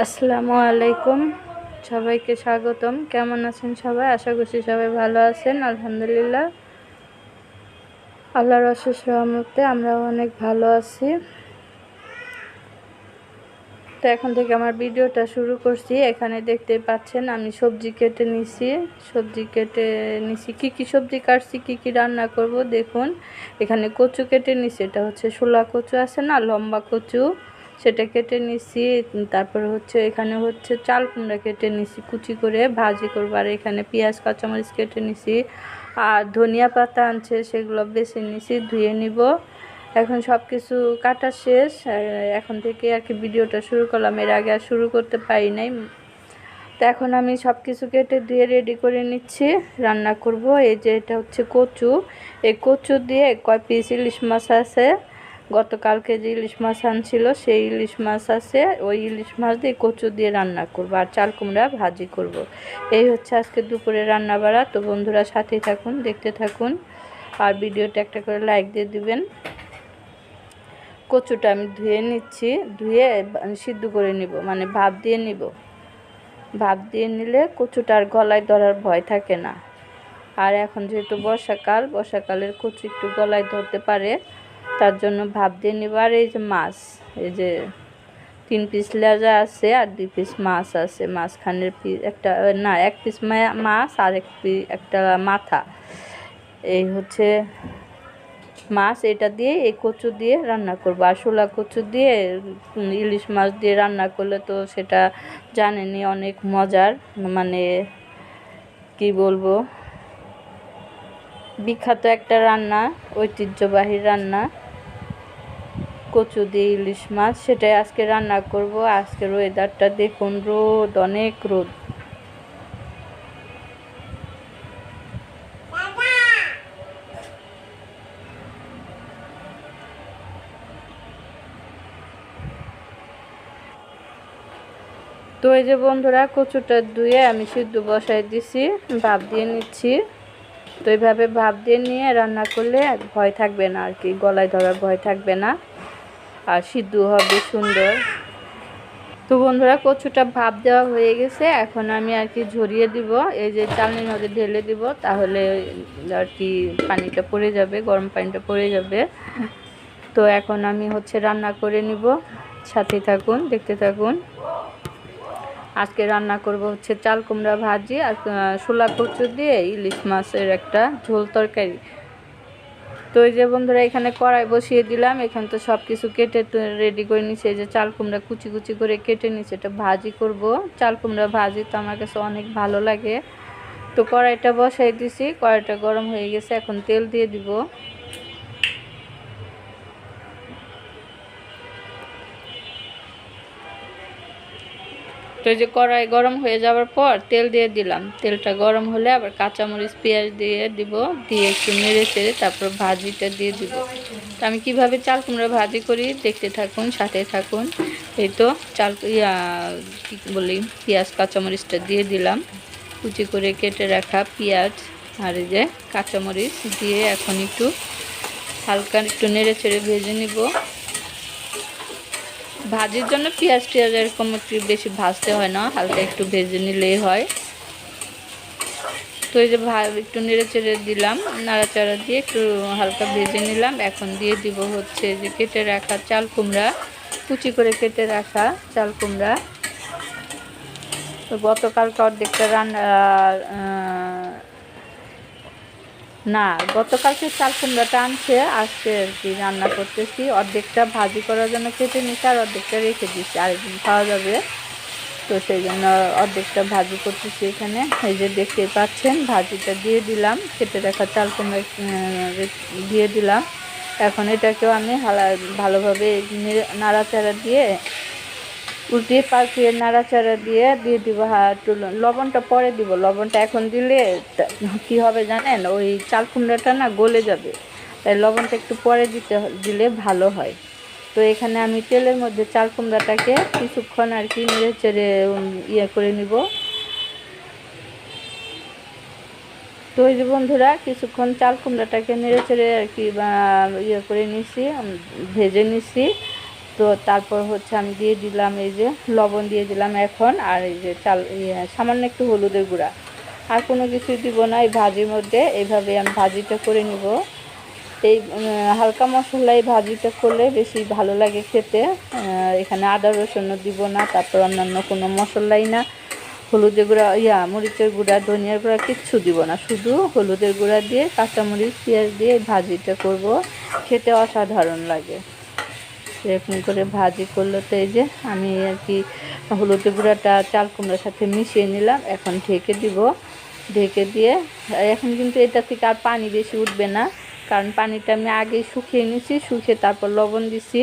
আসসালামু আলাইকুম, সবাইকে স্বাগতম। কেমন আছেন সবাই? আশা করছি সবাই ভালো আছেন। আলহামদুলিল্লাহ, আল্লাহর অশেষ রহমতে আমরাও অনেক ভালো আছি। তো এখন থেকে আমার ভিডিওটা শুরু করছি। এখানে দেখতে পাচ্ছেন আমি সবজি কেটে নিছি। কি সবজি কাটছি, কি রান্না করব দেখুন। এখানে কচু কেটে নিছি, এটা হচ্ছে শোলা কচু আছে না, লম্বা কচু, সেটা কেটে নিছি। তারপর হচ্ছে এখানে হচ্ছে চাল কুমড়া কেটে নিছি কুচি করে ভাজি করব। আর এখানে পেঁয়াজ কাঁচামরিচ কেটে নিছি। আর ধনিয়া পাতা আনছে, সেগুলো বেছে নিছি, ধুয়ে নিব। এখন সব কিছু কাটা শেষ, এখন থেকে আর কি ভিডিওটা শুরু করলাম। এর আগে আর শুরু করতে পারি নাই। তো এখন আমি সব কিছু কেটে দিয়ে রেডি করে নিচ্ছি, রান্না করব। এই যে এটা হচ্ছে কচু, এই কচু দিয়ে কয় পিস ইলিশ মাছ আছে, গতকালকে যে ইলিশ মাছ আনছিল সেই ইলিশ মাছ আছে, ওই ইলিশ মাছ দিয়ে কচু দিয়ে রান্না করব। আর চাল কুমড়া ভাজি করব। এই হচ্ছে আজকে দুপুরে রান্না বাড়া। তো বন্ধুরা সাথেই থাকুন, দেখতে থাকুন, আর ভিডিওটা একটা করে লাইক দিয়ে দিবেন। কচুটা আমি ধুয়ে নিচ্ছি, ধুয়ে সিদ্ধ করে নিব, মানে ভাপ দিয়ে নিব। ভাপ দিয়ে নিলে কচুটার গলায় ধরার ভয় থাকে না। আর এখন যেহেতু বর্ষাকালের কচু একটু গলায় ধরতে পারে, তার জন্য ভাপ দিয়ে নিব। আর এই যে মাছ, এই যে 3 পিস লেজা আছে আর 2 পিস মাছ আছে, মাঝখানের পিস একটা না, 1 পিস মাছ আর একটা মাথা, এই হচ্ছে মাছ। এটা দিয়ে এই কচু দিয়ে রান্না করব। আর শোলা কচু দিয়ে ইলিশ মাছ দিয়ে রান্না করলে তো সেটা জানেনই, অনেক মজার, মানে কি বলবো, বিখ্যাত একটা রান্না, ঐতিহ্যবাহী রান্না, কচু দিয়ে ইলিশ মাছ। সেটাই আজকে রান্না করব। আজকের ওয়েদারটা দেখুন, রোদ, অনেক রোদ। তো এই যে বন্ধুরা, কচুটা ধুয়ে আমি সিদ্ধ বসাই দিছি, ভাপ দিয়ে নিচ্ছি। তো এইভাবে ভাপ দিয়ে নিয়ে রান্না করলে ভয় থাকবে না, আর কি গলায় ধরার ভয় থাকবে না, আর সিদ্ধ হবে সুন্দর। তো বন্ধুরা, কচুটা ভাপ দেওয়া হয়ে গেছে, এখন আমি আর কি ঝরিয়ে দিব, এই যে চালনির মধ্যে ঢেলে দিব, তাহলে আর কি পানিটা পড়ে যাবে, গরম পানিটা পড়ে যাবে। তো এখন আমি হচ্ছে রান্না করে নিব, সাথে থাকুন, দেখতে থাকুন। আজকে রান্না করব হচ্ছে চাল কুমড়া ভাজি আর শোলা কচু দিয়ে ইলিশ মাছের একটা ঝোল তরকারি। তো এই যে বন্ধুরা, এখানে কড়াই বসিয়ে দিলাম। এখানে তো সব কিছু কেটে রেডি করে নিচ্ছে। এই যে চাল কুমড়া কুচি কুচি করে কেটে নিচ্ছে, এটা ভাজি করব। চাল কুমড়া ভাজি তো আমার কাছে অনেক ভালো লাগে। তো কড়াইটা বসাই দিছি, কড়াইটা গরম হয়ে গেছে, এখন তেল দিয়ে দিব। তো এই যে কড়াই গরম হয়ে যাওয়ার পর তেল দিয়ে দিলাম। তেলটা গরম হলে আবার কাঁচামরিচ পেঁয়াজ দিয়ে দিব, দিয়ে একটু নেড়ে চেড়ে তারপর ভাজিটা দিয়ে দিব। তো আমি কিভাবে চাল কুমড়া ভাজি করি দেখতে থাকুন, সাথে থাকুন। এই তো কি বলি, পেঁয়াজ কাঁচামরিচটা দিয়ে দিলাম, কুচি করে কেটে রাখা পেঁয়াজ আর এই যে কাঁচামরিচ দিয়ে এখন একটু হালকা একটু নেড়ে চেড়ে ভেজে নিব। ভাজির জন্য পেঁয়াজ টিয়াজ এরকম একটু বেশি ভাজতে হয় না, হালকা একটু ভেজে নিলেই হয়। তো এই যে একটু নেড়ে চেড়ে দিলাম, নাড়াচাড়া দিয়ে একটু হালকা ভেজে নিলাম। এখন দিয়ে দিব হচ্ছে যে কেটে রাখা চাল কুমড়া, কুচি করে কেটে রাখা চাল কুমড়া। তো গতকালকে অর্ধেকটা গতকালকে চাল কুমড়াটা আনছে, আজকে আর কি রান্না করতেছি। অর্ধেকটা ভাজি করার জন্য কেটে নিচ্ছি, আর অর্ধেকটা রেখে দিচ্ছি, আরেকদিন খাওয়া যাবে। তো সেই জন্য অর্ধেকটা ভাজি করতেছি এখানে। এই যে দেখতে পাচ্ছেন, ভাজিটা দিয়ে দিলাম, কেটে রাখা চাল কুমড়া দিয়ে দিলাম। এখন এটাকেও আমি ভালোভাবে নাড়াচাড়া দিয়ে, উল্টিয়ে পাল্টিয়ে নাড়াচাড়া দিয়ে দিব। একটু লবণটা পরে দিব, লবণটা এখন দিলে কি হবে জানেন, ওই চাল কুমড়াটা না গলে যাবে, তাই লবণটা একটু পরে দিলে ভালো হয়। তো এখানে আমি তেলের মধ্যে চাল কুমড়াটাকে কিছুক্ষণ আর কি নেড়ে চেড়ে করে নিব। তো এই যে বন্ধুরা, কিছুক্ষণ চাল কুমড়াটাকে নেড়ে চেড়ে আর কি করে নিছি, ভেজে নিছি। তো তারপর হচ্ছে আমি দিয়ে দিলাম এই যে লবণ দিয়ে দিলাম এখন, আর এই যে সামান্য একটু হলুদের গুঁড়া, আর কোনো কিছুই দিব না। এই ভাজির মধ্যে এইভাবে আমি ভাজিটা করে নিব। এই হালকা মশলা এই ভাজিটা করলে বেশি ভালো লাগে খেতে। এখানে আদা রসুনও দিব না, তারপর অন্যান্য কোনো মশলাই না, হলুদের গুঁড়া মরিচের গুঁড়া ধনিয়ার গুঁড়া কিচ্ছু দিব না, শুধু হলুদের গুঁড়া দিয়ে কাঁচামরিচ পেঁয়াজ দিয়ে ভাজিটা করব, খেতে অসাধারণ লাগে। এরকম করে ভাজি করলে তো এই যে আমি আর কি হলুদের গুঁড়াটা চাল কুমড়ার সাথে মিশিয়ে নিলাম। এখন ঢেকে দিব, ঢেকে দিয়ে এখন কিন্তু এটা থেকে আর পানি বেশি উঠবে না, কারণ পানিটা আমি আগেই শুকিয়ে নিয়েছি, শুকিয়ে তারপর লবণ দিছি,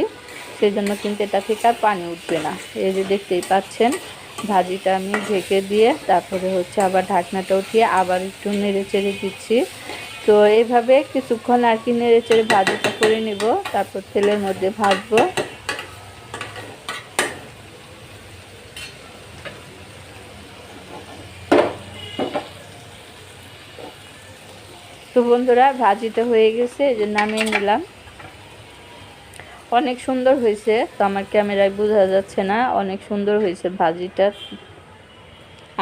সেই জন্য কিন্তু এটা থেকে আর পানি উঠবে না। এই যে দেখতেই পাচ্ছেন ভাজিটা আমি ঢেকে দিয়ে তারপরে হচ্ছে আবার ঢাকনাটা উঠিয়ে আবার একটু নেড়ে চেড়ে দিচ্ছি। তো এইভাবে কিছুক্ষণ আর কি নেড়ে চেড়ে ভাজিটা করে নিব, তারপর তেলের মধ্যে ভাজবো। তো বন্ধুরা ভাজিটা হয়ে গেছে, এই যে নামিয়ে নিলাম। অনেক সুন্দর হয়েছে, তো আমার ক্যামেরায় বোঝা যাচ্ছে না, অনেক সুন্দর হয়েছে ভাজিটা।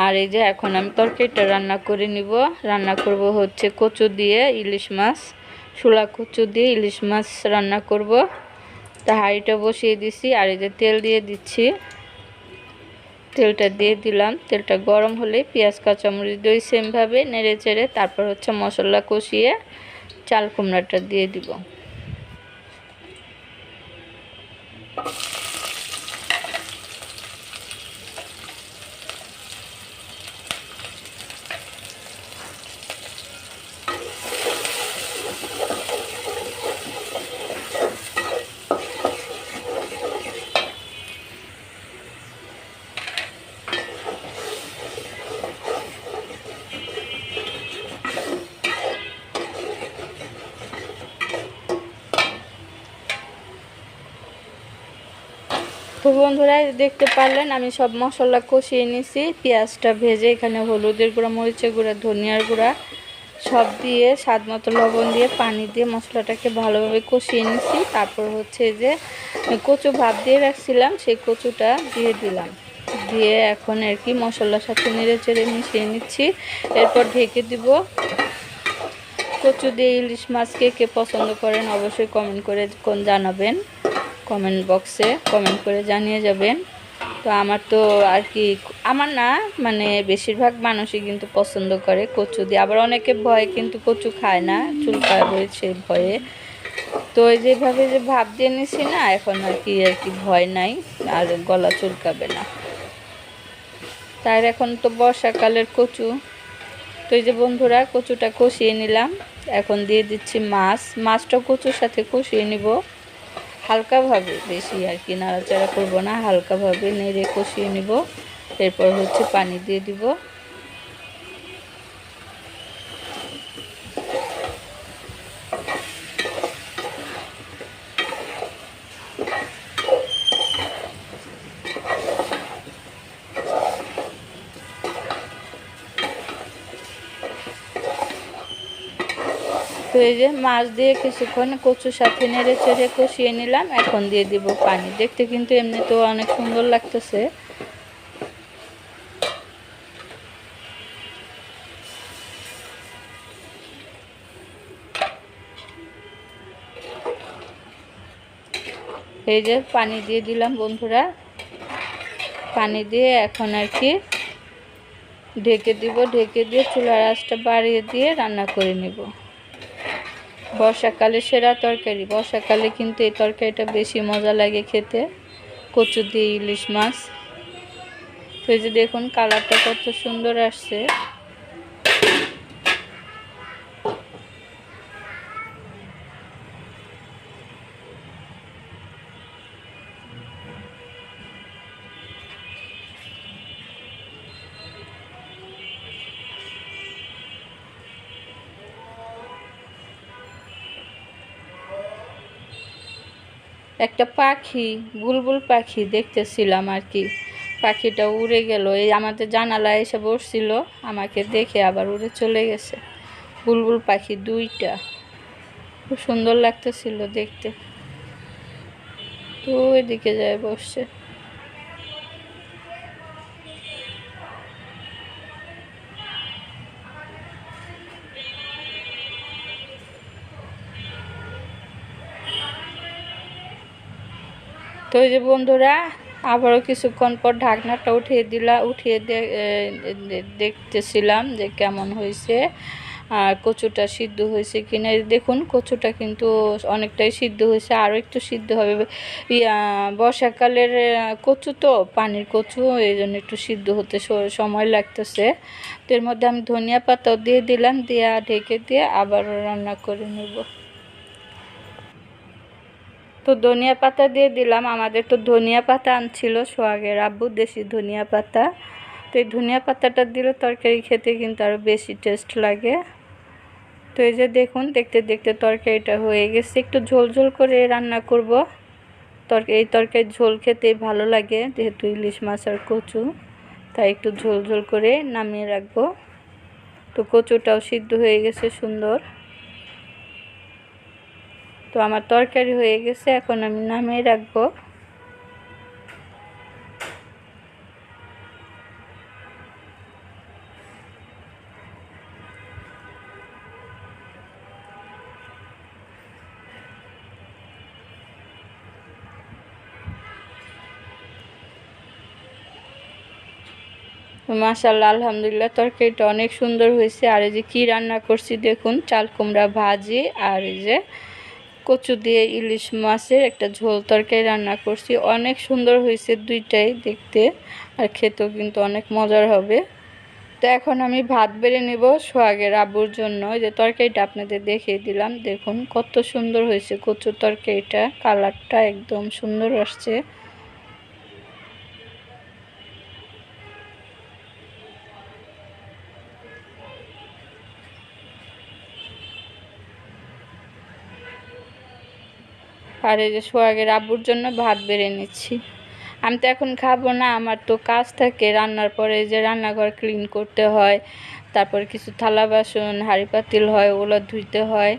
আর এই যে এখন আমি তরকারিটা রান্না করে নিব। রান্না করব হচ্ছে কচু দিয়ে ইলিশ মাছ, শোলা কচু দিয়ে ইলিশ মাছ রান্না করব। তা হাঁড়িটা বসিয়ে দিছি, আর এই যে তেল দিয়ে দিচ্ছি, তেলটা দিয়ে দিলাম। তেলটা গরম হলে পেঁয়াজ কাঁচামরিচ দিয়ে সেমভাবে নেড়ে চেড়ে তারপর হচ্ছে মশলা কষিয়ে চাল কুমড়াটা দিয়ে দিব। তো বন্ধুরা দেখতে পারলেন আমি সব মশলা কষিয়ে নিয়েছি, পেঁয়াজটা ভেজে এখানে হলুদের গুঁড়া মরিচের গুঁড়া ধনিয়ার গুঁড়া সব দিয়ে স্বাদ মতো লবণ দিয়ে পানি দিয়ে মশলাটাকে ভালোভাবে কষিয়ে নিয়েছি। তারপর হচ্ছে যে কচু ভাপ দিয়ে রাখছিলাম সেই কচুটা দিয়ে দিলাম, দিয়ে এখন আর কি মশলার সাথে নেড়ে চেড়ে মিশিয়ে নিচ্ছি। এরপর ঢেকে দিব। কচু দিয়ে ইলিশ মাছ কে কে পছন্দ করেন অবশ্যই কমেন্ট করে জানাবেন, কমেন্ট বক্সে কমেন্ট করে জানিয়ে যাবেন। তো আমার তো আর কি আমার না মানে বেশিরভাগ মানুষই কিন্তু পছন্দ করে কচু দিয়ে, আবার অনেকে ভয়ে কিন্তু কচু খায় না, চুলকায় হয়েছে ভয়ে। তো এই যেভাবে যে ভাপ দিয়ে নিছি না, এখন আর কি ভয় নাই, আর গলা চুলকাবে না। তার এখন তো বর্ষাকালের কচু। তো এই যে বন্ধুরা কচুটা কষিয়ে নিলাম, এখন দিয়ে দিচ্ছি মাছ। মাছটা কচুর সাথে কষিয়ে নিব হালকাভাবে, বেশি আর কি নাড়াচাড়া করব না, হালকাভাবে নেড়ে কষিয়ে নিব। এরপর হচ্ছে পানি দিয়ে দিব। তো এই যে মাছ দিয়ে কিছুক্ষণ কচুর সাথে নেড়ে চেড়ে কষিয়ে নিলাম, এখন দিয়ে দিব পানি। দেখতে কিন্তু এমনিতেও অনেক সুন্দর লাগতেছে। এই যে পানি দিয়ে দিলাম বন্ধুরা, পানি দিয়ে এখন আর কি ঢেকে দিব। ঢেকে দিয়ে চুলার আঁচটা বাড়িয়ে দিয়ে রান্না করে নিব। বর্ষাকালে সেরা তরকারি, বর্ষাকালে কিন্তু এই তরকারিটা বেশি মজা লাগে খেতে, কচু দিয়ে ইলিশ মাছ। তো এই যে দেখুন কালারটা কত সুন্দর আসছে। একটা পাখি, বুলবুল পাখি দেখতেছিলাম আর কি, পাখিটা উড়ে গেল, এই আমাদের জানালায় এসে বসছিল, আমাকে দেখে আবার উড়ে চলে গেছে। বুলবুল পাখি দুইটা, খুব সুন্দর লাগতেছিল দেখতে। তো এদিকে যায় বসছে। তো এই যে বন্ধুরা আবারও কিছুক্ষণ পর ঢাকনাটা উঠিয়ে দেখতেছিলাম যে কেমন হয়েছে আর কচুটা সিদ্ধ হয়েছে কিনা। দেখুন কচুটা কিন্তু অনেকটাই সিদ্ধ হয়েছে, আরও একটু সিদ্ধ হবে। বর্ষাকালের কচু তো পানির কচু, এই জন্য একটু সিদ্ধ হতে সময় লাগতেছে। তো এর মধ্যে আমি ধনিয়া পাতাও দিয়ে দিলাম, দিয়ে ঢেকে দিয়ে আবারও রান্না করে নেব। তো ধনিয়া পাতা দিয়ে দিলাম। আমাদের তো ধনিয়া পাতা আনছিল সোহাগের আব্বু, দেশি ধনিয়া পাতা। তো এই ধনিয়া পাতাটা দিলে তরকারি খেতে কিন্তু আরও বেশি টেস্ট লাগে। তো এই যে দেখুন দেখতে দেখতে তরকারিটা হয়ে গেছে। একটু ঝোল ঝোল করে রান্না করব। এই তরকারির ঝোল খেতে ভালো লাগে, যেহেতু ইলিশ মাছ আর কচু, তাই একটু ঝোল ঝোল করে নামিয়ে রাখবো। তো কচুটাও সিদ্ধ হয়ে গেছে সুন্দর। তো আমার তরকারি হয়ে গেছে, এখন আমি নামিয়ে রাখবো। মাশাআল্লাহ আলহামদুলিল্লাহ তরকারিটা অনেক সুন্দর হয়েছে। আর এই যে কী রান্না করছি দেখুন, চাল কুমড়া ভাজি আর এই যে কচু দিয়ে ইলিশ মাছের একটা ঝোল তরকারি রান্না করছি। অনেক সুন্দর হয়েছে দুইটাই দেখতে, আর খেতেও কিন্তু অনেক মজার হবে। তো এখন আমি ভাত বেড়ে নেব সোহাগের আব্বুর জন্য। এই যে তরকারিটা আপনাদের দেখিয়ে দিলাম, দেখুন কত সুন্দর হয়েছে কচুর তরকারিটা, কালারটা একদম সুন্দর আসছে। আর এই যে সোহাগের আব্বুর জন্য ভাত বেড়ে নিচ্ছি। আমি তো এখন খাবো না, আমার তো কাজ থাকে রান্নার পরে, যে রান্নাঘর ক্লিন করতে হয়, তারপর কিছু থালা বাসন হাঁড়ি পাতিল হয় ওগুলো ধুইতে হয়,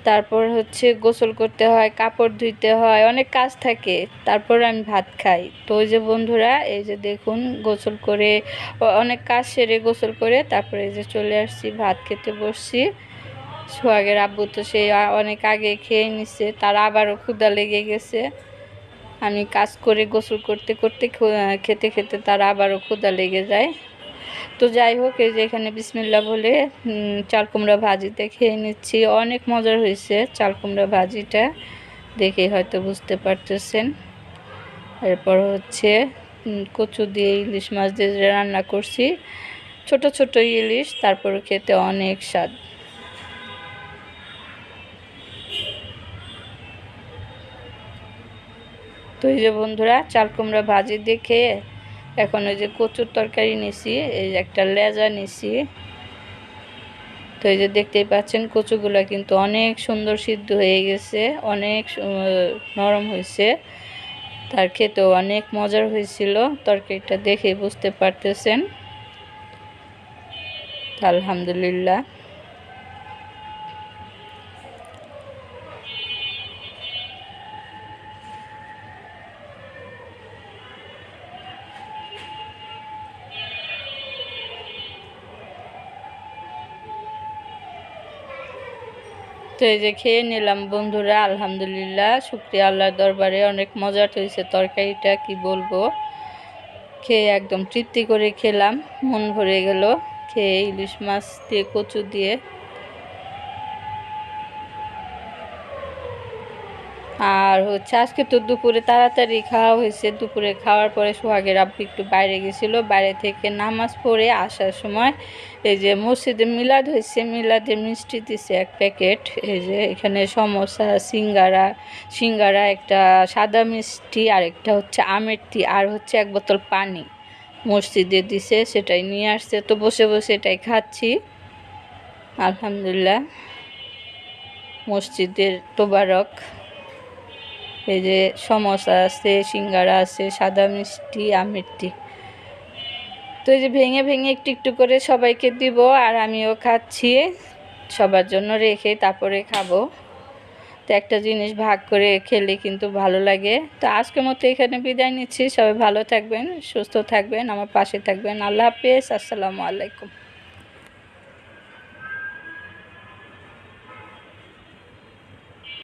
তারপর হচ্ছে গোসল করতে হয়, কাপড় ধুইতে হয়, অনেক কাজ থাকে, তারপর আমি ভাত খাই। তো ওই যে বন্ধুরা এই যে দেখুন গোসল করে অনেক কাজ সেরে গোসল করে তারপরে এই যে চলে আসছি, ভাত খেতে বসছি। সোহাগের আব্বু তো সে অনেক আগে খেয়ে নিছে, তার আবারও ক্ষুধা লেগে গেছে। আমি কাজ করে গোসল করতে করতে খেতে খেতে তার আবারও ক্ষুধা লেগে যায়। তো যাই হোক, এই যে এখানে বিসমিল্লাহ বলে চাল কুমড়া ভাজিতে খেয়ে নিচ্ছি। অনেক মজার হয়েছে চাল কুমড়া ভাজিটা, দেখে হয়তো বুঝতে পারতেছেন। এরপর হচ্ছে কচু দিয়ে ইলিশ মাছ দিয়ে রান্না করছি, ছোট ছোট ইলিশ, তারপর খেতে অনেক স্বাদ। তো এই যে বন্ধুরা চাল কুমড়া ভাজি দিয়ে খেয়ে এখন ওই যে কচুর তরকারি নিছি, এই যে একটা লেজা নিছি। তো এই যে দেখতেই পাচ্ছেন কচুগুলো কিন্তু অনেক সুন্দর সিদ্ধ হয়ে গেছে, অনেক নরম হয়েছে, তার খেতেও অনেক মজার হয়েছিল। তরকারিটা দেখে বুঝতে পারতেছেন। আলহামদুলিল্লাহ। তো এই যে খেয়ে নিলাম বন্ধুরা, আলহামদুলিল্লাহ, শুকরিয়া আল্লাহর দরবারে, অনেক মজার হয়েছে তরকারিটা, কি বলবো। খেয়ে একদম তৃপ্তি করে খেলাম, মন ভরে গেল খেয়ে ইলিশ মাছ দিয়ে কচু দিয়ে। আর হচ্ছে আজকে তো দুপুরে তাড়াতাড়ি খাওয়া হয়েছে, দুপুরে খাওয়ার পরে সোহাগের আব্বু একটু বাইরে গেছিল, বাইরে থেকে নামাজ পড়ে আসার সময় এই যে মসজিদে মিলাদ হয়েছে, মিলাদে মিষ্টি দিছে এক প্যাকেট। এই যে এখানে সমোসা, সিঙ্গারা, একটা সাদা মিষ্টি, আর একটা হচ্ছে আমের টি, আর হচ্ছে এক বোতল পানি মসজিদে দিছে, সেটাই নিয়ে আসছে। তো বসে বসে এটাই খাচ্ছি আলহামদুলিল্লাহ, মসজিদের তোবারক। এই যে সমোসা আছে, সিঙ্গারা আছে, সাদা মিষ্টি, আমের টি। তো এই যে ভেঙে ভেঙে একটু একটু করে সবাইকে দিব, আর আমিও খাচ্ছি, সবার জন্য রেখে তারপরে খাবো। তো একটা জিনিস ভাগ করে খেলে কিন্তু ভালো লাগে। তো আজকের মতো এখানে বিদায় নিচ্ছি। সবাই ভালো থাকবেন, সুস্থ থাকবেন, আমার পাশে থাকবেন। আল্লাহ হাফেজ, আসসালামু আলাইকুম।